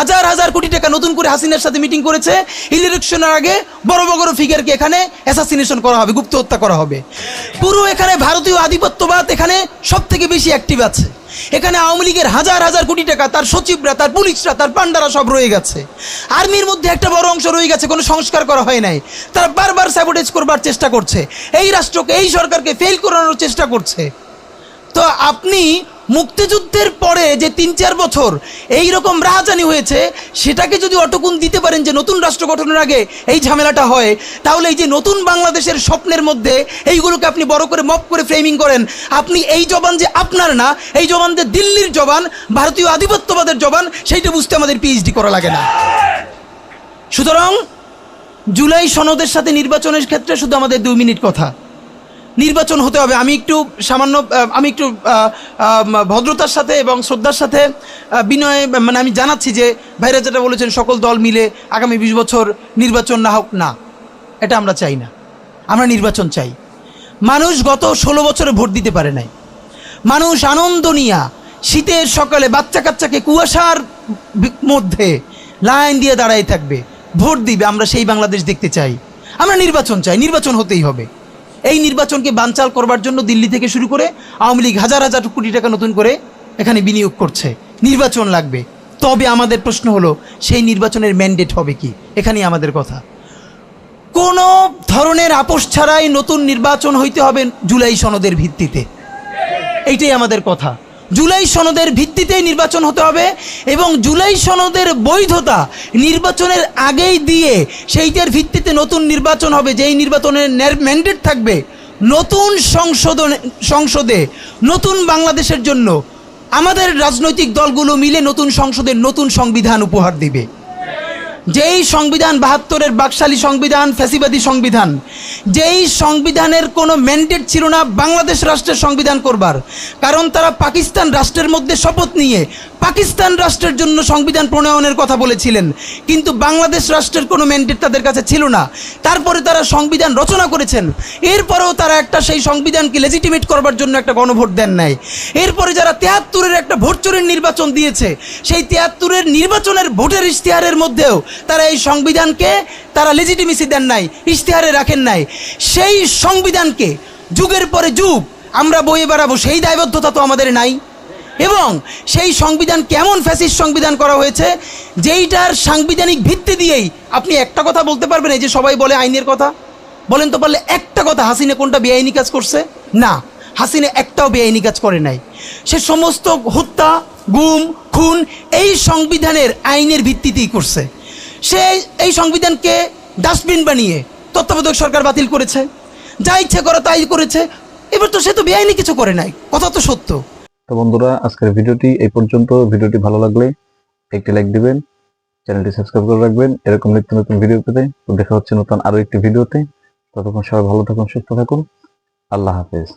হাজার হাজার কোটি টাকা নতুন করে হাসিনার সাথে মিটিং করেছে, ইলেকশনের আগে বড় বড় ফিগারকে এখানে অ্যাসাসিনেশন করা হবে, গুপ্ত হত্যা করা হবে। পুরো এখানে ভারতীয় আধিপত্যবাদ এখানে সব থেকে বেশি অ্যাক্টিভ আছে। এখানে আওয়ামী লীগের হাজার হাজার কোটি টাকা, তার সচিবরা, তার পুলিশরা, তার পান্ডারা সব রয়ে গেছে। আর্মির মধ্যে একটা বড় অংশ রয়ে গেছে, কোনো সংস্কার করা হয় নাই। তারা বারবার স্যাবোটেজ করবার চেষ্টা করছে, এই রাষ্ট্রকে, এই সরকারকে ফেল করানোর চেষ্টা করছে। তো আপনি মুক্তিযুদ্ধের পরে যে ৩-৪ বছর এই রকম রাহাজানি হয়েছে, সেটাকে যদি অটকুন দিতে পারেন যে নতুন রাষ্ট্র গঠনের আগে এই ঝামেলাটা হয়, তাহলে এই যে নতুন বাংলাদেশের স্বপ্নের মধ্যে এইগুলোকে আপনি বড় করে মপ করে ফ্রেমিং করেন, আপনি এই জবান যে আপনার না, এই জবান যে দিল্লির জবান, ভারতীয় আধিপত্যবাদের জবান, সেইটা বুঝতে আমাদের পিএইচডি করা লাগে না। সুতরাং জুলাই সনদের সাথে নির্বাচনের ক্ষেত্রে শুধু আমাদের 2 মিনিট কথা। নির্বাচন হতে হবে। আমি একটু ভদ্রতার সাথে এবং শ্রদ্ধার সাথে বিনয় আমি জানাচ্ছি যে ভাইরা যেটা বলেছেন সকল দল মিলে আগামী 20 বছর নির্বাচন না হোক, না, এটা আমরা চাই না। আমরা নির্বাচন চাই। মানুষ গত 16 বছরে ভোট দিতে পারে নাই। মানুষ আনন্দ নিয়া শীতের সকালে বাচ্চা কাচ্চাকে কুয়াশার মধ্যে লাইন দিয়ে দাঁড়াই থাকবে, ভোট দিবে। আমরা সেই বাংলাদেশ দেখতে চাই। আমরা নির্বাচন চাই, নির্বাচন হতেই হবে। এই নির্বাচনকে বানচাল করবার জন্য দিল্লি থেকে শুরু করে আওয়ামী লীগ হাজার হাজার কোটি টাকা নতুন করে এখানে বিনিয়োগ করছে। নির্বাচন লাগবে। তবে আমাদের প্রশ্ন হলো, সেই নির্বাচনের ম্যান্ডেট হবে কি? এখানেই আমাদের কথা। কোনো ধরনের আপোষ ছাড়াই নতুন নির্বাচন হইতে হবে জুলাই সনদের ভিত্তিতে। এইটাই আমাদের কথা। জুলাই সনদের ভিত্তিতেই নির্বাচন হতে হবে এবং জুলাই সনদের বৈধতা নির্বাচনের আগেই দিয়ে সেইটার ভিত্তিতে নতুন নির্বাচন হবে, যেই নির্বাচনের ম্যান্ডেট থাকবে নতুন সংসদে নতুন বাংলাদেশের জন্য আমাদের রাজনৈতিক দলগুলো মিলে নতুন সংসদের নতুন সংবিধান উপহার দিবে। যেই সংবিধান 72-এর বাকশালী সংবিধান, ফ্যাসিবাদী সংবিধান, যেই সংবিধানের কোনো ম্যান্ডেট ছিল না বাংলাদেশ রাষ্ট্রের সংবিধান করবার, কারণ তারা পাকিস্তান রাষ্ট্রের মধ্যে শপথ নিয়ে পাকিস্তান রাষ্ট্রের জন্য সংবিধান প্রণয়নের কথা বলেছিলেন, কিন্তু বাংলাদেশ রাষ্ট্রের কোনো ম্যান্ডেট তাদের কাছে ছিল না। তারপরে তারা সংবিধান রচনা করেছেন, এরপরেও তারা একটা সেই সংবিধানকে লেজিটিমেট করবার জন্য একটা গণভোট দেন নাই। এরপরে যারা 73-এর একটা ভোট চোরের নির্বাচন দিয়েছে, সেই 73-এর নির্বাচনের ভোটের ইশতেহারের মধ্যেও তারা এই সংবিধানকে তারা লেজিটিমেসি দেন নাই, ইশতেহারে রাখেন নাই। সেই সংবিধানকে যুগের পরে যুগ আমরা বয়ে বেড়াবো, সেই দায়বদ্ধতা তো আমাদের নাই। এবং সেই সংবিধান কেমন ফ্যাসিস্ট সংবিধান করা হয়েছে, যেইটার সাংবিধানিক ভিত্তি দিয়েই আপনি একটা কথা বলতে পারবেন। এই যে সবাই বলে আইনের কথা, বলেন তো পারলে একটা কথা, হাসিনা কোনটা বেআইনি কাজ করছে? না, হাসিনা একটাও বেআইনি কাজ করে নাই। সে সমস্ত হত্যা, গুম, খুন এই সংবিধানের আইনের ভিত্তিতেই করছে। সে এই সংবিধানকে ডাস্টবিন বানিয়ে তত্ত্বাবধায়ক সরকার বাতিল করেছে, যা ইচ্ছে করে তাই করেছে। এবার তো সে তো বেআইনি কিছু করে নাই, কথা তো সত্য। তো বন্ধুরা, আজকের ভিডিওটি এই পর্যন্ত। ভিডিওটি ভালো লাগলে একটি লাইক দিবেন, চ্যানেলটি সাবস্ক্রাইব করে রাখবেন এরকম নিত্য নতুন ভিডিও পেতে। তো দেখা হচ্ছে নতুন আরো একটি ভিডিওতে। ততক্ষণ সবাই ভালো থাকুন, সুস্থ থাকুন। আল্লাহ হাফেজ।